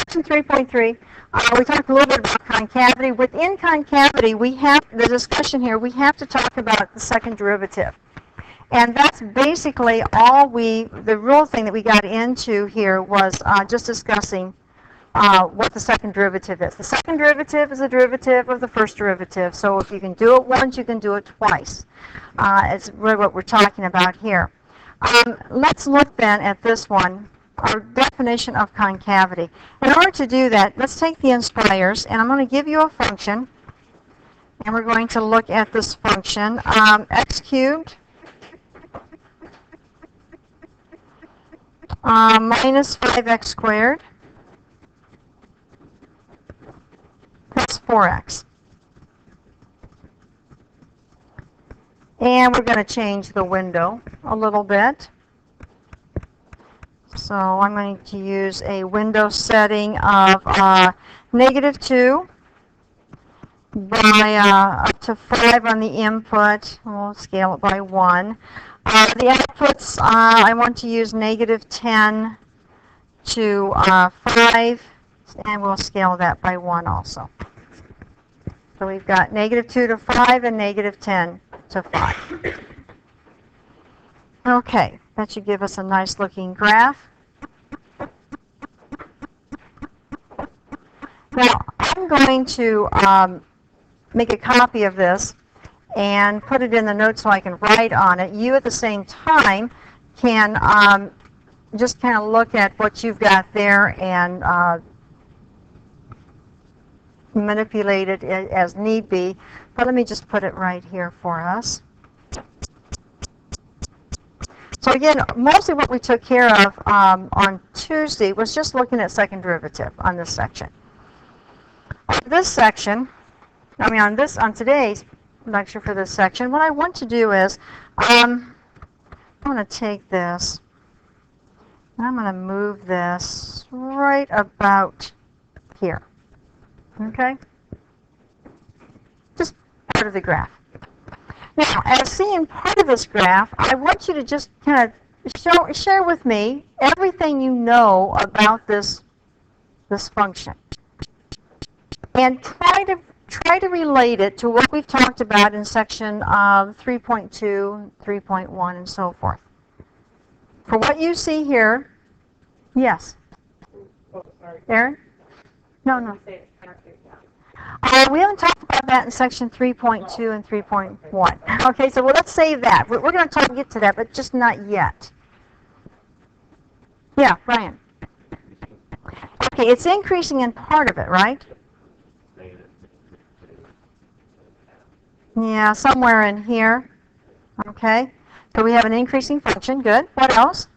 section 3.3, we talked a little bit about concavity. Within concavity, we have the discussion here, we have to talk about the second derivative. And that's basically the real thing that we got into here was just discussing what the second derivative is. The second derivative is a derivative of the first derivative. So if you can do it once, you can do it twice. It's really what we're talking about here. Let's look then at this one, our definition of concavity. In order to do that, let's take the inspires, and I'm going to give you a function. And we're going to look at this function, x cubed minus 5x squared plus 4x. And we're going to change the window a little bit. So I'm going to use a window setting of -2 by up to 5 on the input. We'll scale it by 1. The outputs, I want to use -10 to 5, and we'll scale that by 1 also. So we've got -2 to 5 and -10 to 5. Okay, that should give us a nice looking graph. Now, I'm going to make a copy of this and put it in the notes so I can write on it. You, at the same time, can just kind of look at what you've got there and manipulate it as need be. But let me just put it right here for us. So again, mostly what we took care of on Tuesday was just looking at second derivative on this section. This section, on today's lecture for this section, what I want to do is, I'm going to take this, and I'm going to move this right about here. Okay? Just part of the graph. Now, as seeing part of this graph, I want you to just kind of share with me everything you know about this function. And try to relate it to what we've talked about in section 3.2, 3.1, and so forth. For what you see here, yes? Oh, sorry. Aaron? No. We haven't talked about that in section 3.2 and 3.1. Okay, so let's save that. We're going to get to that, but just not yet. Yeah, Brian. Okay, it's increasing in part of it, right? Yeah, somewhere in here. Okay, so we have an increasing function. Good. What else?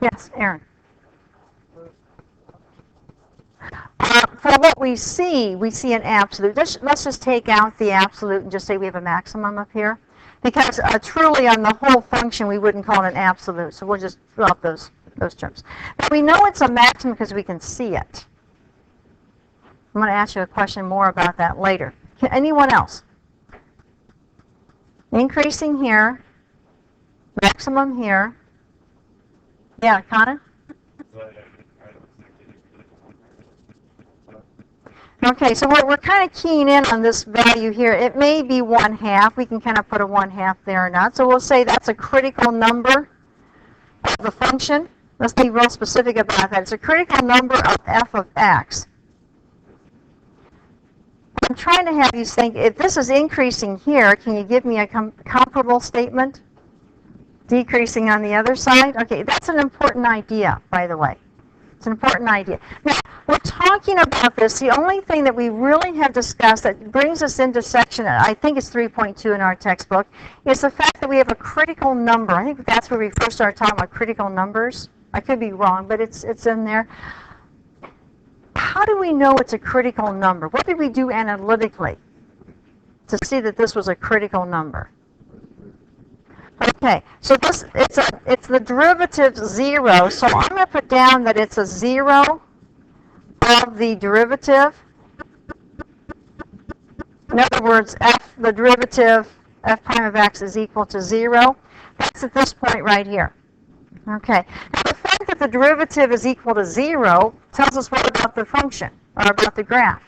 Yes, Aaron. For what we see an absolute. Let's just take out the absolute and just say we have a maximum up here. Because truly on the whole function, we wouldn't call it an absolute. So we'll just drop those terms. But we know it's a maximum because we can see it. I'm going to ask you a question more about that later. Anyone else? Increasing here. Maximum here. Yeah, Connor? Okay, so we're kind of keying in on this value here. It may be 1/2. We can kind of put a 1/2 there or not. So we'll say that's a critical number of the function. Let's be real specific about that. It's a critical number of f of x. I'm trying to have you think, if this is increasing here, can you give me a comparable statement? Decreasing on the other side? Okay, that's an important idea, by the way. It's an important idea. Now, we're talking about this. The only thing that we really have discussed that brings us into section, I think it's 3.2 in our textbook, is the fact that we have a critical number. I think that's where we first started talking about critical numbers. I could be wrong, but it's in there. How do we know it's a critical number? What did we do analytically to see that this was a critical number? Okay, so it's the derivative 0, so I'm going to put down that it's a 0 of the derivative. In other words, the derivative f prime of x is equal to 0. That's at this point right here. Okay. Now, the fact that the derivative is equal to 0 tells us what about the function, or about the graph?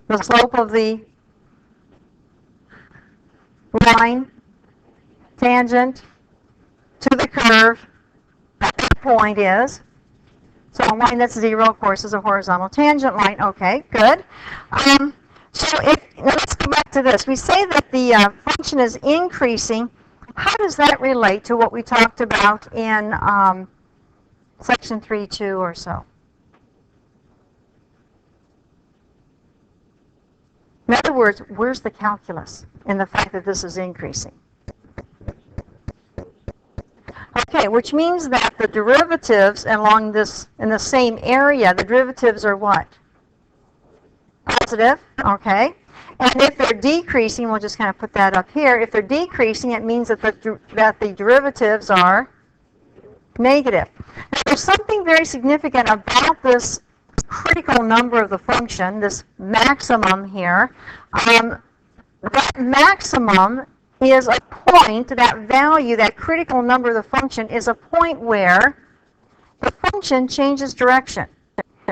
The slope of the line, tangent to the curve at that point is, so a line that's 0, of course, is a horizontal tangent line. Okay, good. So now let's go back to this. We say that the function is increasing. How does that relate to what we talked about in section 3.2 or so? In other words, where's the calculus in the fact that this is increasing? Okay, which means that the derivatives along this, in the same area, the derivatives are what? Positive, okay. And if they're decreasing, we'll just kind of put that up here. If they're decreasing, it means that the derivatives are negative. Now, there's something very significant about this critical number of the function, this maximum here. That maximum is a point, that value, that critical number of the function is a point where the function changes direction.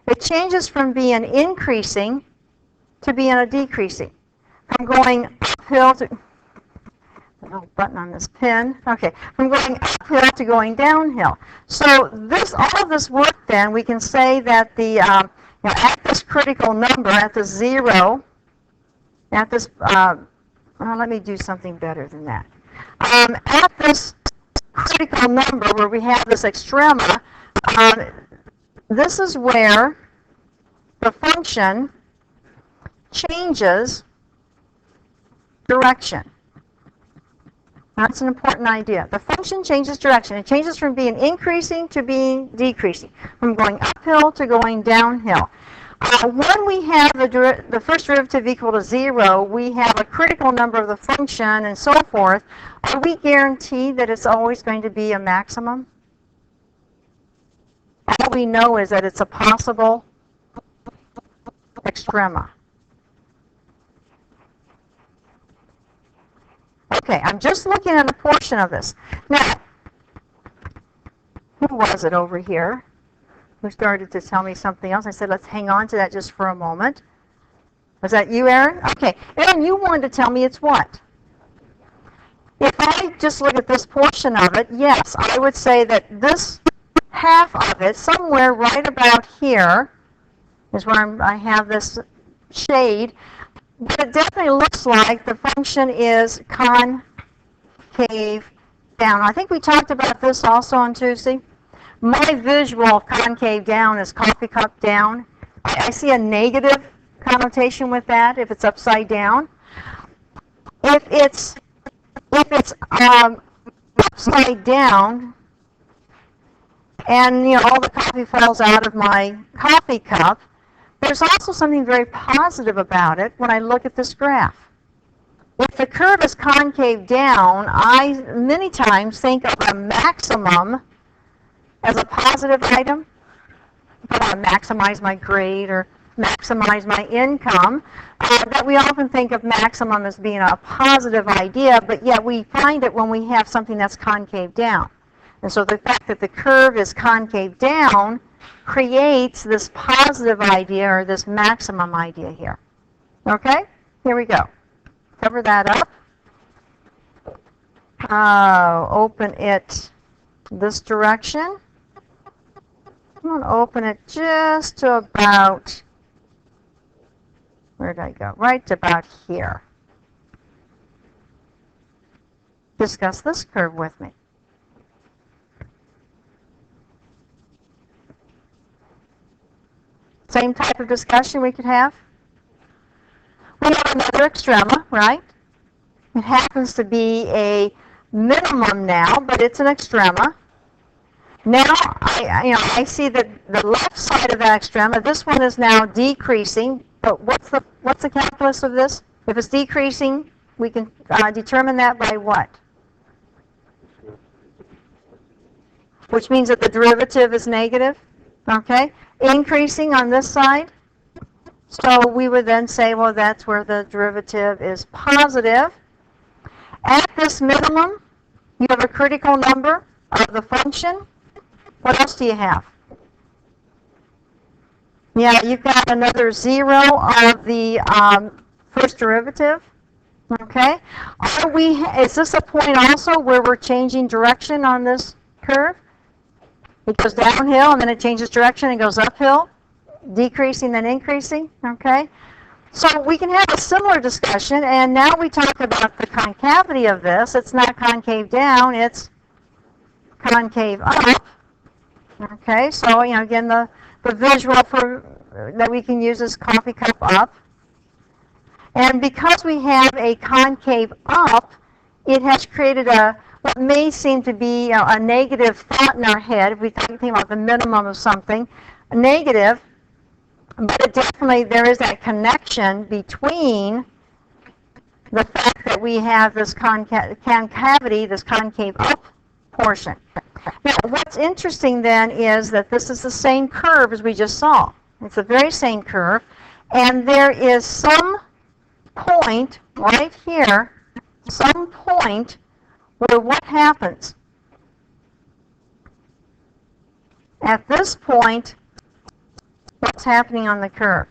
It changes from being increasing to being a decreasing. From going uphill to, the little button on this pen, okay, from going uphill to going downhill. So this, all of this work then, we can say that the, at this critical number, at the 0, at this, well, let me do something better than that. At this critical number where we have this extrema, this is where the function changes direction. That's an important idea. The function changes direction. It changes from being increasing to being decreasing, from going uphill to going downhill. When we have the first derivative equal to 0, we have a critical number of the function and so forth. Are we guaranteed that it's always going to be a maximum? All we know is that it's a possible extrema. Okay, I'm just looking at a portion of this. Now, who was it over here who started to tell me something else? I said, let's hang on to that just for a moment. Was that you, Aaron? Okay. Aaron, you wanted to tell me it's what? If I just look at this portion of it, yes, I would say that this half of it, somewhere right about here, is where I have this shade. But it definitely looks like the function is concave down. I think we talked about this also on Tuesday. My visual of concave down is coffee cup down. I see a negative connotation with that if it's upside down. If it's upside down, and all the coffee falls out of my coffee cup, there's also something very positive about it when I look at this graph. If the curve is concave down, I many times think of a maximum as a positive item. If I want to maximize my grade or maximize my income, that we often think of maximum as being a positive idea, but yet we find it when we have something that's concave down. And so the fact that the curve is concave down creates this positive idea or this maximum idea here. Okay? Here we go. Cover that up. Open it this direction. I'm going to open it just to about, where did I go? Right about here. Discuss this curve with me. Same type of discussion we could have. We have another extrema, right? It happens to be a minimum now, but it's an extrema. Now, I see that the left side of that extrema, this one is now decreasing, but what's the calculus of this? If it's decreasing, we can determine that by what? Which means that the derivative is negative, okay? Increasing on this side. So we would then say, well, that's where the derivative is positive. At this minimum, you have a critical number of the function. What else do you have? Yeah, you've got another 0 of the first derivative. Okay? Is this a point also where we're changing direction on this curve? It goes downhill and then it changes direction and goes uphill, decreasing then increasing. Okay? So we can have a similar discussion, and now we talk about the concavity of this. It's not concave down, it's concave up. Okay, so again, the visual that we can use is coffee cup up. And because we have a concave up, it has created what may seem to be a negative thought in our head. If we think about the minimum of something, a negative. But definitely there is that connection between the fact that we have this concavity, this concave up portion. Now, what's interesting then is that this is the same curve as we just saw. It's the very same curve. And there is some point right here, some point where what happens? At this point, what's happening on the curve?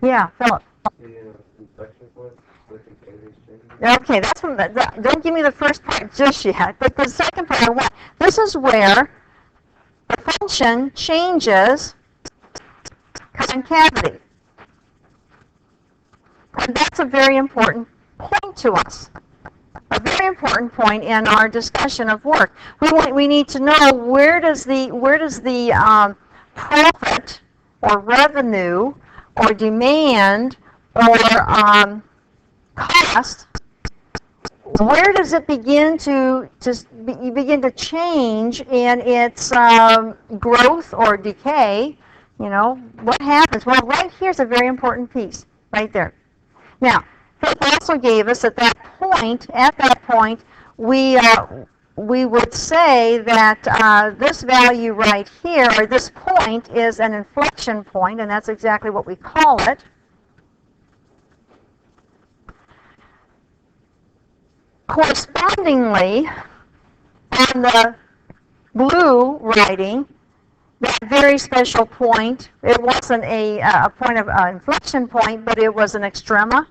Yeah, Philip. Okay, that's one. Don't give me the first part just yet, but the second part I want. This is where the function changes concavity, and that's a very important point to us. A very important point in our discussion of work. We need to know where does the profit or revenue or demand or cost, where does it begin to change in its growth or decay? What happens? Well, right here's a very important piece right there. Now, Philip also gave us at that point, we would say that this value right here, or this point, is an inflection point, and that's exactly what we call it. Correspondingly, on the blue writing, that very special point, it wasn't a point of inflection point, but it was an extrema.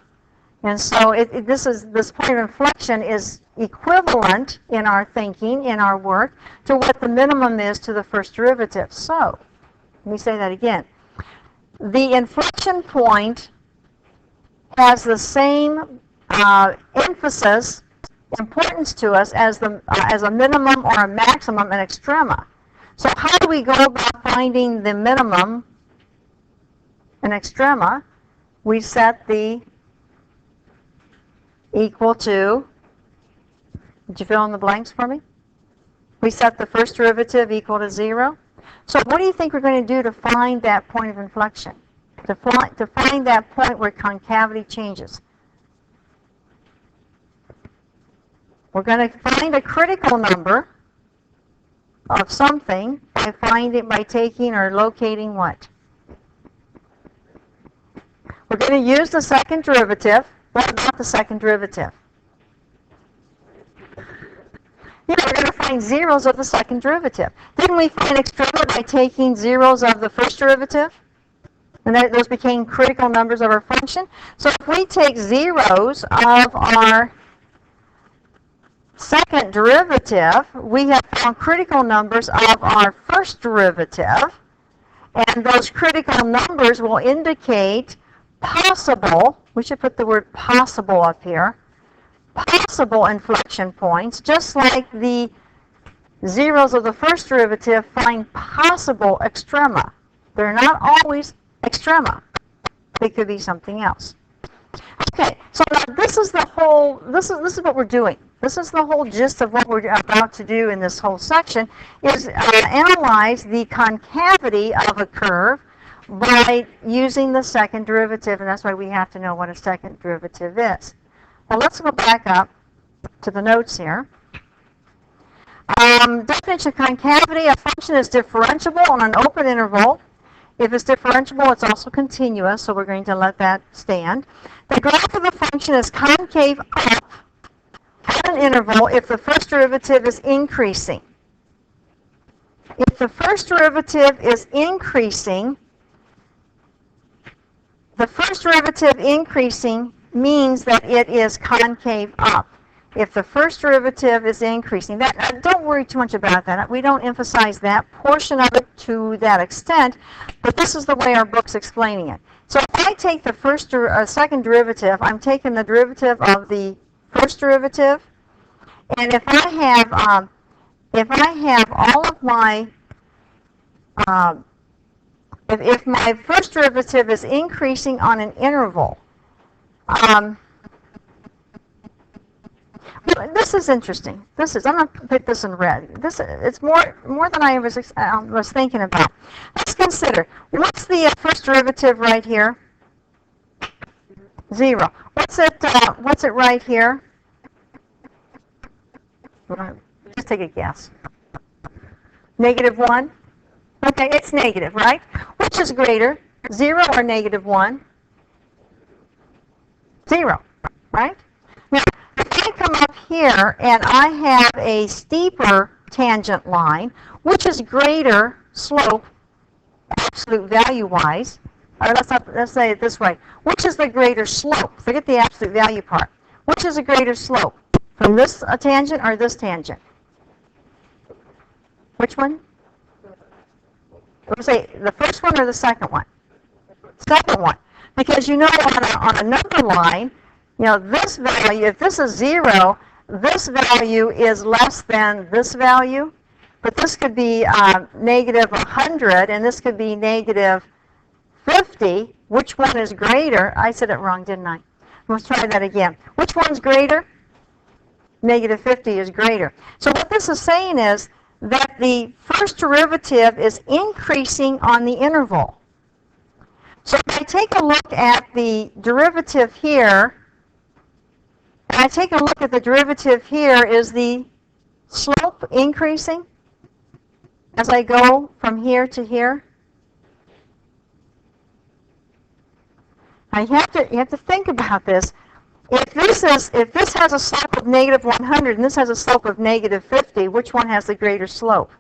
And so this point of inflection is equivalent in our thinking, in our work, to what the minimum is to the first derivative. So, let me say that again. The inflection point has the same importance to us as a minimum or a maximum in extrema. So how do we go about finding the minimum in extrema? We set the equal to, did you fill in the blanks for me? We set the first derivative equal to 0. So what do you think we're going to do to find that point of inflection? To find that point where concavity changes? We're going to find a critical number of something by taking or locating what? We're going to use the second derivative. What about the second derivative? Yeah, we're going to find zeros of the second derivative. Didn't we find extrema by taking zeros of the first derivative? And those became critical numbers of our function. So if we take zeros of our second derivative, we have found critical numbers of our first derivative. And those critical numbers will indicate possible, we should put the word possible up here, possible inflection points, just like the zeros of the first derivative find possible extrema. They're not always extrema. They could be something else. Okay, so now this is what we're doing. This is the whole gist of what we're about to do in this whole section, is analyze the concavity of a curve by using the second derivative, and that's why we have to know what a second derivative is. Well, let's go back up to the notes here. Definition of concavity: a function is differentiable on an open interval If it's differentiable, it's also continuous, so we're going to let that stand. The graph of the function is concave up at an interval if the first derivative is increasing. If the first derivative is increasing, the first derivative increasing means that it is concave up. If the first derivative is increasing, don't worry too much about that. We don't emphasize that portion of it to that extent, but this is the way our book's explaining it. So if I take the second derivative, I'm taking the derivative of the first derivative, and if I have all of my if my first derivative is increasing on an interval, this is interesting. I'm going to put this in red. It's more than I was thinking about. Let's consider, what's the first derivative right here? 0. What's it right here? Just take a guess. -1? Okay, it's negative, right? Which is greater, 0 or -1? 0, right? Now, if I come up here and I have a steeper tangent line, which is greater slope, absolute value-wise, or let's say it this way, which is the greater slope? Forget the absolute value part. Which is a greater slope? From this tangent or this tangent? Which one? We'll say the first one or the second one? Second one. Because you know on a number line, you know, this value, if this is 0, this value is less than this value, but this could be -100 and this could be -50. Which one is greater? I said it wrong, didn't I? Let's try that again. Which one's greater? -50 is greater. So what this is saying is that the first derivative is increasing on the interval. So if I take a look at the derivative here, and I take a look at the derivative here, is the slope increasing as I go from here to here? Now you have to think about this. If this has a slope of -100 and this has a slope of -50, which one has the greater slope?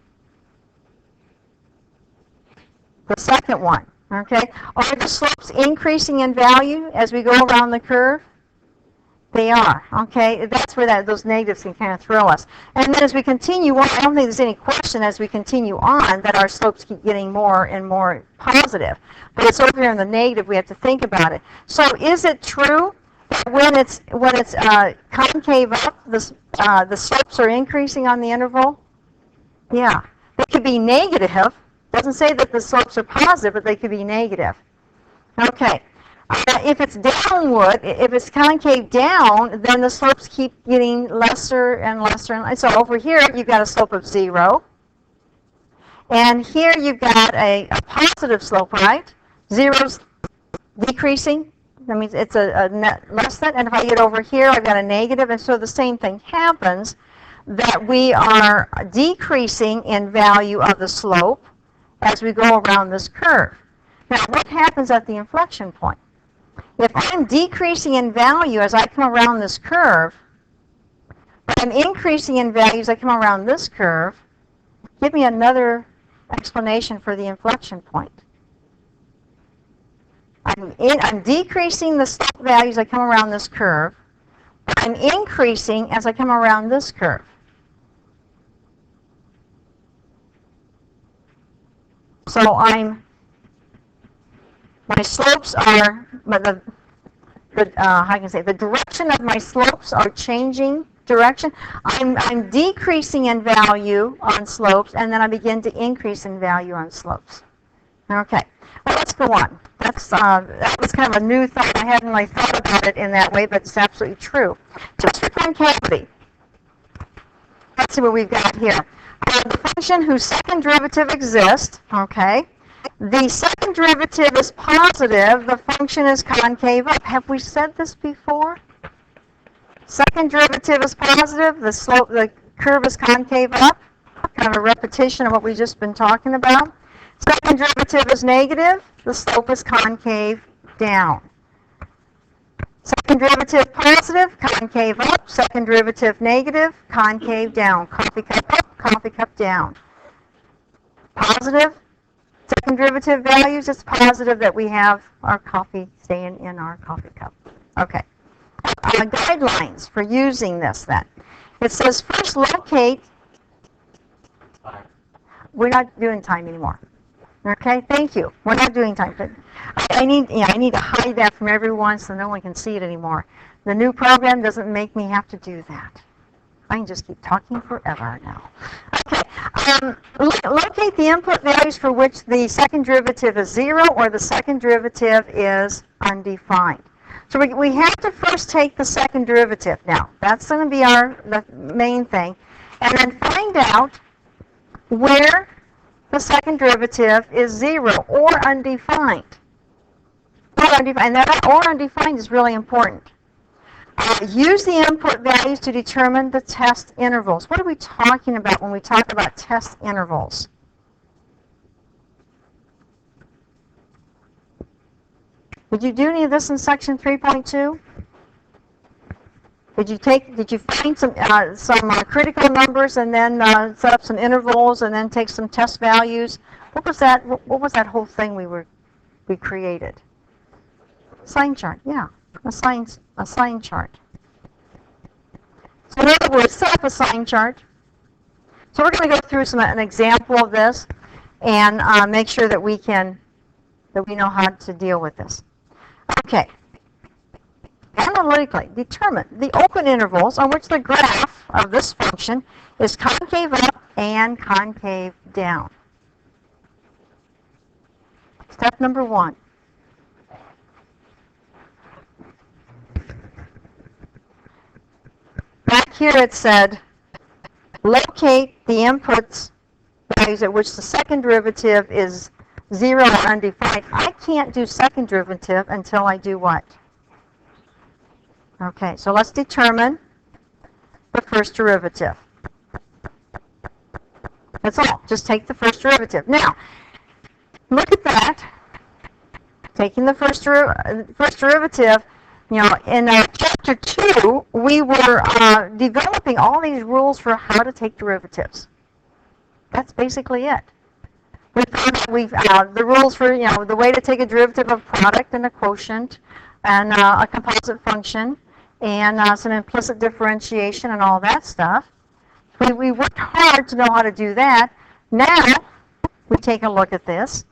The second one. Okay. Are the slopes increasing in value as we go around the curve? They are. Okay. That's where those negatives can kind of throw us. And then as we continue on, I don't think there's any question as we continue on that our slopes keep getting more and more positive. But it's over here in the negative. We have to think about it. So is it true that when it's concave up, the slopes are increasing on the interval? Yeah. They could be negative. Doesn't say that the slopes are positive, but they could be negative. Okay. If it's downward, if it's concave down, then the slopes keep getting lesser and lesser. And so over here, you've got a slope of 0. And here you've got a positive slope, right? 0's decreasing. That means it's a net less than. And if I get over here, I've got a negative. And so the same thing happens, that we are decreasing in value of the slope as we go around this curve. Now, what happens at the inflection point? If I'm decreasing in value as I come around this curve, but I'm increasing in value as I come around this curve, give me another explanation for the inflection point. I'm decreasing the slope value as I come around this curve, but I'm increasing as I come around this curve. So my slopes are, how can I say, the direction of my slopes are changing direction. I'm decreasing in value on slopes, and then I begin to increase in value on slopes. Okay, well, let's go on. That was kind of a new thought. I hadn't really thought about it in that way, but it's absolutely true. Just for concavity, let's see what we've got here. The function whose second derivative exists, okay. The second derivative is positive. The function is concave up. Have we said this before? Second derivative is positive. The curve is concave up. Kind of a repetition of what we've just been talking about. Second derivative is negative, the slope is concave down. Second derivative positive, concave up. Second derivative negative, concave down. Coffee cup up, coffee cup down. Positive, second derivative values, it's positive that we have our coffee staying in our coffee cup. Okay. Guidelines for using this then. It says first locate. We're not doing time anymore. Okay, thank you. We're not doing time. But I need to hide that from everyone so no one can see it anymore. The new program doesn't make me have to do that. I can just keep talking forever now. Okay, locate the input values for which the second derivative is 0 or the second derivative is undefined. So we have to first take the second derivative now. That's going to be the main thing. And then find out where the second derivative is 0 or undefined. And that or undefined is really important. Use the input values to determine the test intervals. What are we talking about when we talk about test intervals? Did you do any of this in section 3.2? Did you find some critical numbers and then set up some intervals and then take some test values? What was that? What was that whole thing we created? Sign chart, yeah, a sign chart. So in other words, set up a sign chart. So we're going to go through an example of this and make sure that we know how to deal with this. Okay. Analytically, determine the open intervals on which the graph of this function is concave up and concave down. Step number 1. Back here it said, locate the inputs values at which the second derivative is 0 or undefined. I can't do second derivative until I do what? Okay, so let's determine the first derivative. That's all. Just take the first derivative. Now, look at that. Taking the first derivative, in chapter 2, we were developing all these rules for how to take derivatives. That's basically it. The rules for, the way to take a derivative of product and a quotient and a composite function and some implicit differentiation and all that stuff. We worked hard to know how to do that. Now, we take a look at this,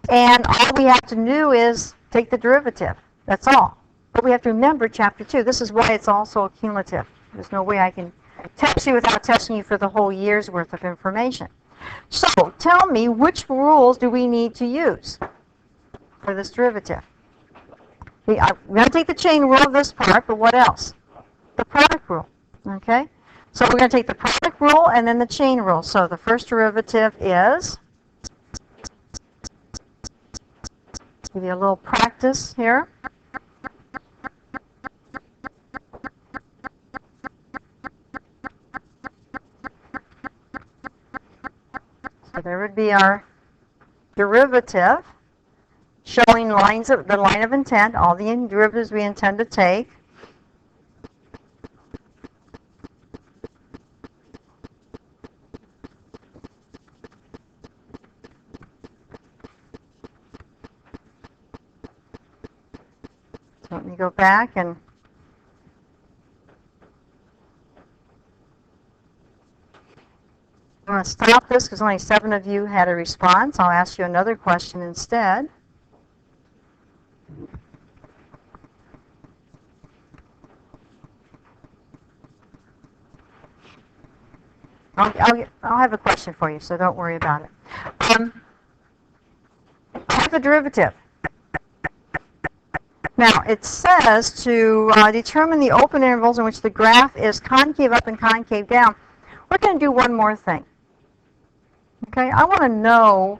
and all we have to do is take the derivative. That's all. But we have to remember chapter 2. This is why it's also cumulative. There's no way I can test you without testing you for the whole year's worth of information. So, tell me, which rules do we need to use for this derivative? We're going to take the chain rule of this part, but what else? The product rule. Okay? So we're going to take the product rule and then the chain rule. So the first derivative is, give you a little practice here. So there would be our derivative showing the line of intent, all the derivatives we intend to take. So let me go back and I'm going to stop this because only 7 of you had a response. I'll ask you another question instead. I'll have a question for you, so don't worry about it. I have a derivative. Now, it says to determine the open intervals in which the graph is concave up and concave down. We're going to do one more thing. Okay, I want to know,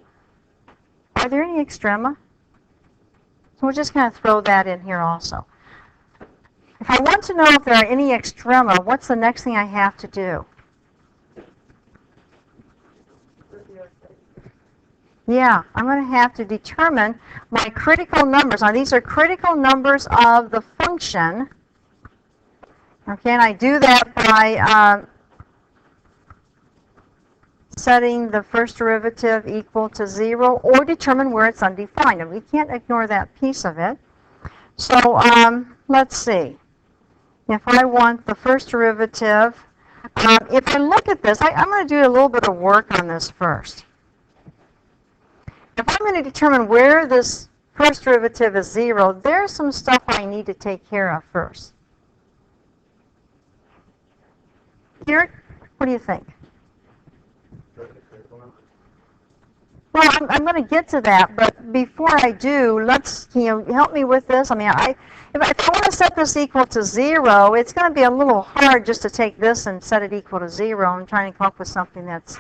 are there any extrema? So we're just going to throw that in here also. If I want to know if there are any extrema, what's the next thing I have to do? Yeah, I'm going to have to determine my critical numbers. Now, these are critical numbers of the function. Okay, and I do that by setting the first derivative equal to 0 or determine where it's undefined. And we can't ignore that piece of it. So let's see. If I want the first derivative, if I look at this, I'm going to do a little bit of work on this first. If I'm going to determine where this first derivative is 0, there's some stuff I need to take care of first. Garrett, what do you think? Well, I'm going to get to that, but before I do, let's help me with this. I mean, if I want to set this equal to 0, it's going to be a little hard just to take this and set it equal to 0. I'm trying to come up with something that's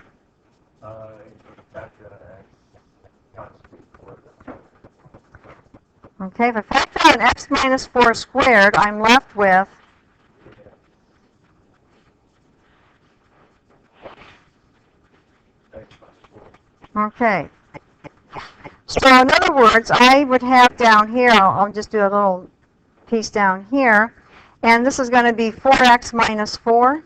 okay. If I factor out an x minus 4 squared, I'm left with okay. So in other words, I would have down here, I'll just do a little piece down here, and this is going to be 4x minus 4.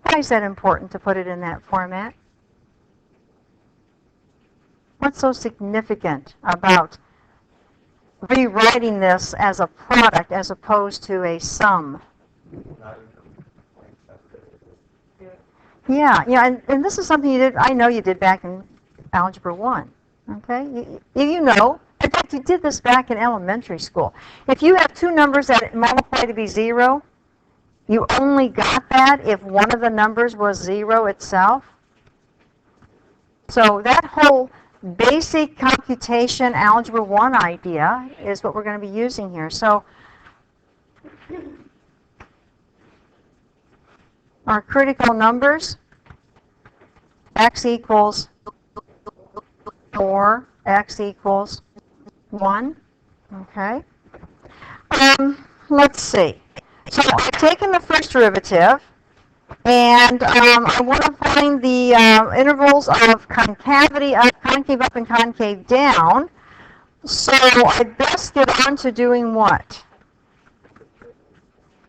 Why is that important to put it in that format? What's so significant about rewriting this as a product as opposed to a sum? Yeah, and this is something you did. I know you did back in Algebra 1. Okay, you know. In fact, you did this back in elementary school. If you have two numbers that multiply to be 0, you only got that if one of the numbers was 0 itself. So that whole basic computation Algebra 1 idea is what we're going to be using here. So our critical numbers, x equals 4, x equals 1. Okay. Let's see. So I've taken the first derivative, and I want to find the intervals of concavity up, concave up, and concave down. So I best get on to doing what?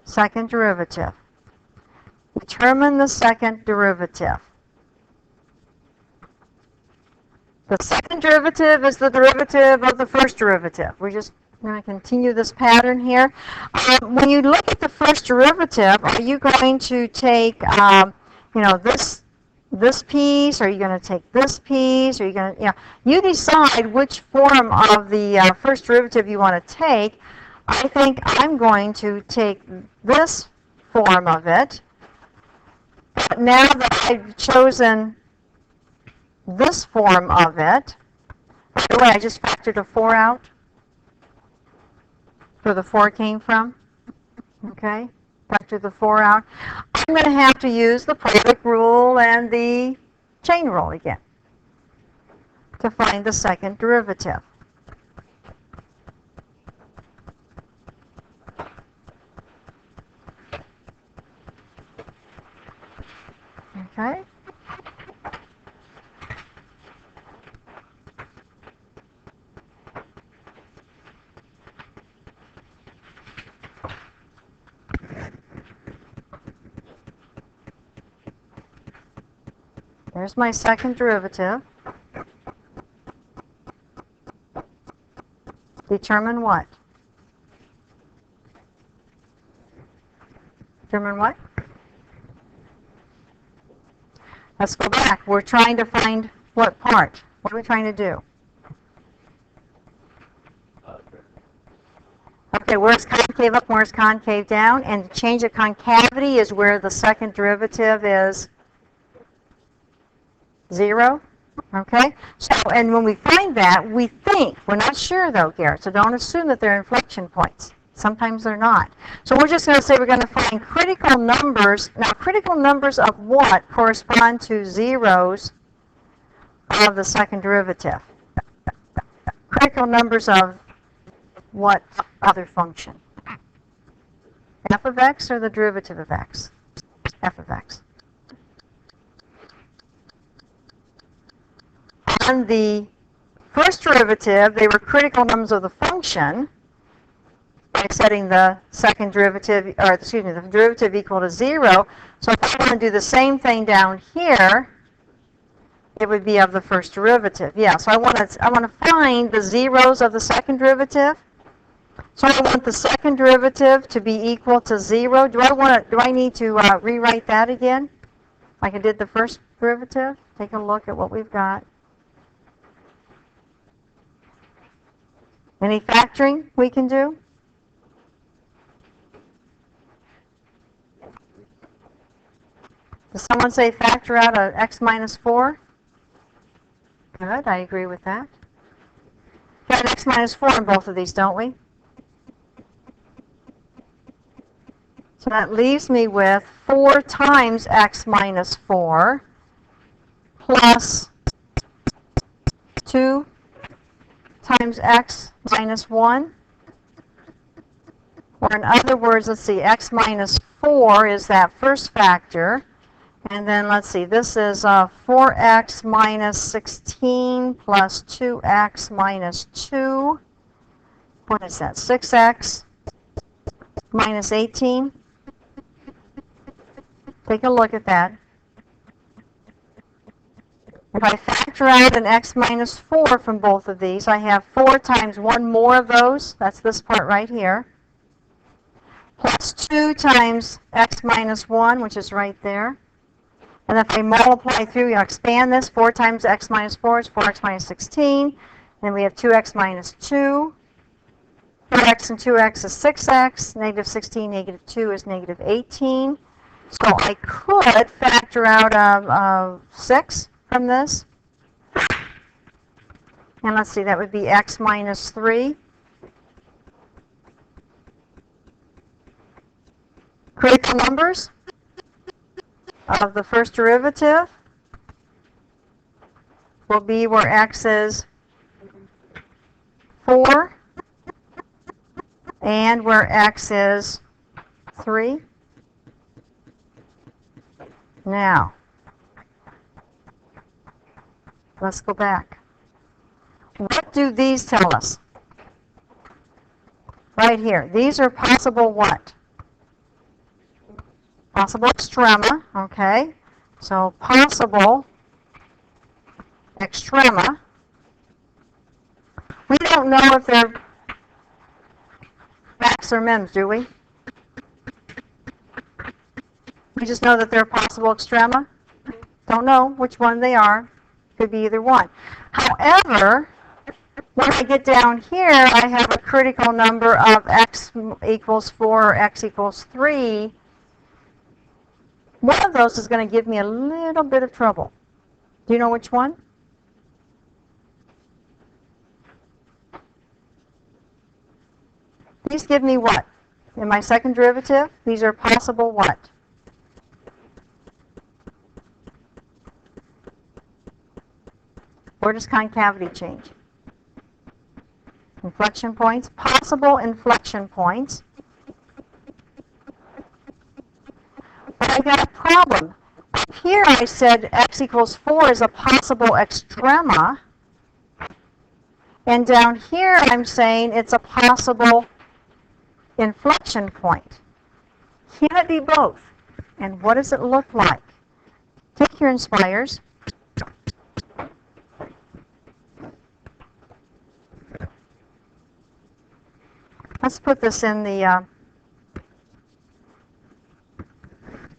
Second derivative. Determine the second derivative. The second derivative is the derivative of the first derivative. We're just going to continue this pattern here. When you look at the first derivative, are you going to take, this piece? Are you going to take this piece? Are you going to, you decide which form of the first derivative you want to take. I think I'm going to take this form of it. But now that I've chosen this form of it, by the way, I just factored a 4 out where the 4 came from. Okay, factor the 4 out. I'm going to have to use the product rule and the chain rule again to find the second derivative. Okay. There's my second derivative. Determine what? Determine what? Let's go back. We're trying to find what part? What are we trying to do? Okay, where's concave up, where's concave down? And change of concavity is where the second derivative is 0. Okay? So, and when we find that, we think, we're not sure though, Garrett, so don't assume that they're inflection points. Sometimes they're not. So we're just going to say we're going to find critical numbers. Now, critical numbers of what correspond to zeros of the second derivative? Critical numbers of what other function? f of x or the derivative of x? F of x. On the first derivative, they were critical numbers of the function by setting the second derivative, or excuse me, the derivative equal to 0. So if I want to do the same thing down here, it would be of the first derivative. Yeah, so I want to find the zeros of the second derivative. So I want the second derivative to be equal to 0. Do I need to rewrite that again, like I did the first derivative? Take a look at what we've got. Any factoring we can do? Does someone say factor out a x minus 4? Good, I agree with that. Got an x minus 4 in both of these, don't we? So that leaves me with 4 times x minus 4 plus 2 times x minus 1. Or in other words, let's see, x minus 4 is that first factor. And then let's see, this is 4x minus 16 plus 2x minus 2. What is that? 6x minus 18. Take a look at that. If I factor out an x minus 4 from both of these, I have 4 times one more of those. That's this part right here. Plus 2 times x minus 1, which is right there. And if I multiply through, expand this, 4 times x minus 4 is 4x minus 16. Then we have 2x minus 2. 4x and 2x is 6x. Negative 16, negative 2 is negative 18. So I could factor out 6 from this. And let's see, that would be x minus 3. Critical numbers of the first derivative will be where x is 4 and where x is 3. Now, let's go back. What do these tell us? Right here. These are possible what? Possible extrema, okay? So possible extrema. We don't know if they're max or mims, do we? We just know that they're possible extrema. Don't know which one they are. Could be either one. However, when I get down here, I have a critical number of x equals 4 or x equals 3. One of those is going to give me a little bit of trouble. Do you know which one? These give me what? In my second derivative, these are possible what? Where does concavity change? Inflection points, possible inflection points. But I got a problem. Here I said x equals 4 is a possible extrema. And down here I'm saying it's a possible inflection point. Can it be both? And what does it look like? Take your inspires. Let's put this in the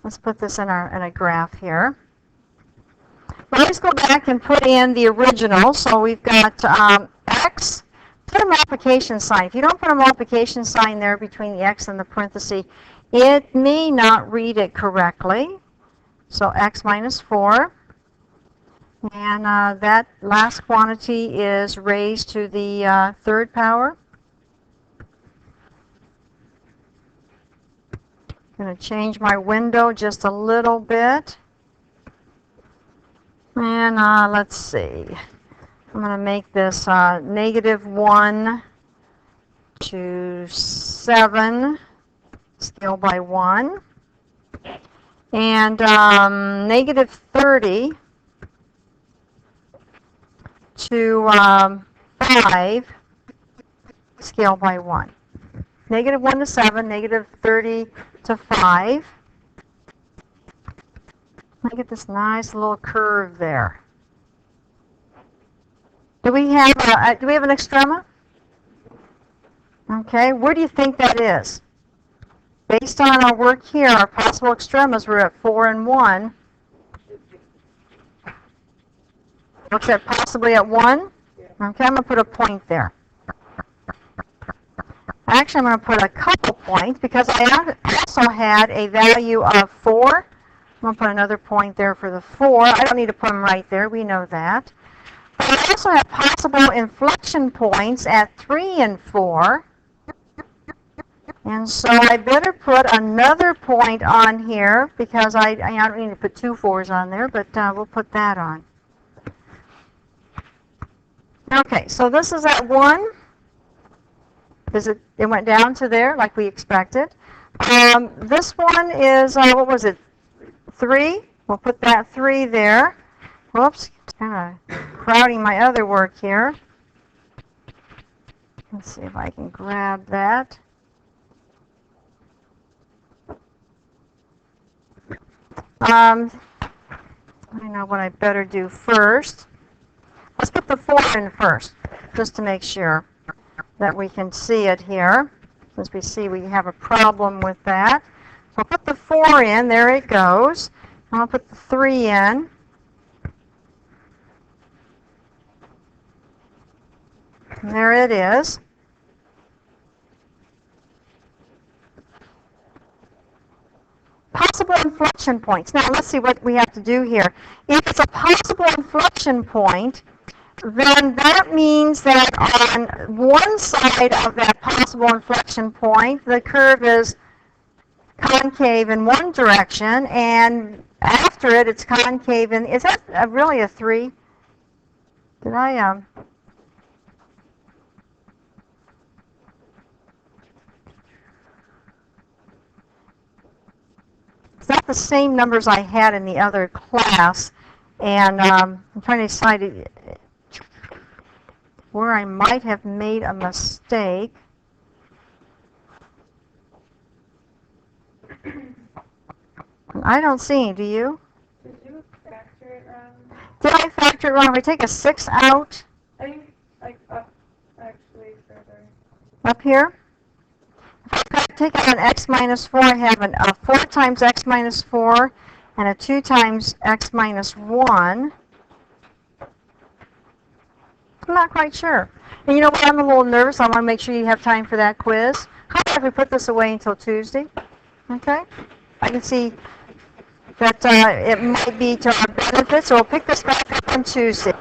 let's put this in a graph here. Let's go back and put in the original. So we've got x. Put a multiplication sign. If you don't put a multiplication sign there between the x and the parenthesis, it may not read it correctly. So x minus 4. And that last quantity is raised to the third power. I'm going to change my window just a little bit. And let's see. I'm going to make this -1 to 7 scale by 1. And negative 30 to 5, scale by 1. Negative 1 to 7, negative 30 to 5. I get this nice little curve there. Do we have an extrema? Okay, where do you think that is? Based on our work here, our possible extremas were at 4 and 1. Looks at possibly at 1? Okay, I'm going to put a point there. Actually, I'm going to put a couple points because I also had a value of 4. I'm going to put another point there for the 4. I don't need to put them right there. We know that. But I also have possible inflection points at 3 and 4. And so I better put another point on here because I don't need to put 2 4s on there, but we'll put that on. Okay, so this is at 1. It went down to there like we expected. This one is, what was it, 3? We'll put that 3 there. Whoops, kind of crowding my other work here. Let's see if I can grab that. I know what I better do first. Let's put the 4 in first, just to make sure that we can see it here. Since we see we have a problem with that. So I'll put the 4 in. There it goes. I'll put the 3 in. And there it is. Possible inflection points. Now let's see what we have to do here. If it's a possible inflection point, then that means that on one side of that possible inflection point, the curve is concave in one direction, and after it, it's concave in, is that really a 3? Did I, It's not the same numbers I had in the other class, and I'm trying to decide where I might have made a mistake. I don't see any, do you? Did you factor it wrong? Did I factor it wrong? If I take a 6 out? I think, like, up, actually, further. Up here? If I take out an x minus 4, I have a 4 times x minus 4 and a 2 times x minus 1. I'm not quite sure. And you know what? I'm a little nervous. I want to make sure you have time for that quiz. How about if we put this away until Tuesday? Okay? I can see that it might be to our benefit, so we'll pick this back up on Tuesday.